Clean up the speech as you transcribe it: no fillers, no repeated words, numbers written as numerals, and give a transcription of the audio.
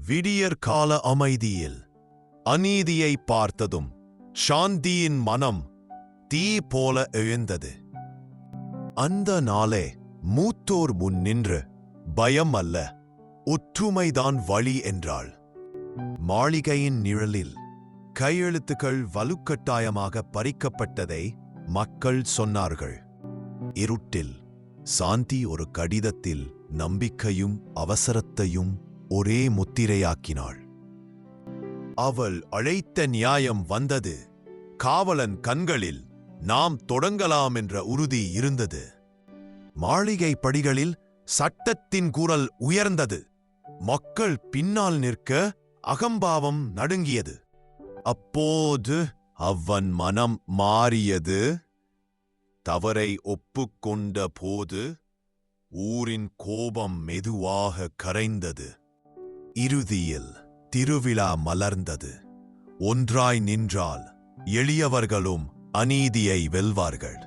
விடியற் கால அமைதியில் அநீதியை பார்த்ததும் சாந்தியின் மனம் தீ போல எழுந்தது. அந்த நாளே மூத்தோர் முன் நின்று பயம் அல்ல, ஒற்றுமைதான் வழி என்றாள். மாளிகையின் நிழலில் கையெழுத்துக்கள் வலுக்கட்டாயமாக பறிக்கப்பட்டதை மக்கள் சொன்னார்கள். இருட்டில் சாந்தி ஒரு கடிதத்தில் நம்பிக்கையும் அவசரத்தையும் ஒரே முத்திரையாக்கினாள். அவள் அழைத்த நியாயம் வந்தது. காவலன் கண்களில் நாம் தொடங்கலாம் என்ற உறுதி இருந்தது. மாளிகை படிகளில் சட்டத்தின் குரல் உயர்ந்தது. மக்கள் பின்னால் நிற்க அகம்பாவம் நடுங்கியது. அப்போது அவன் மனம் மாறியது. தவறை ஒப்புக்கொண்ட போது ஊரின் கோபம் மெதுவாக கரைந்தது. இறுதியில் திருவிழா மலர்ந்தது. ஒன்றாய் நின்றால் எளியவர்களும் அநீதியை வெல்வார்கள்.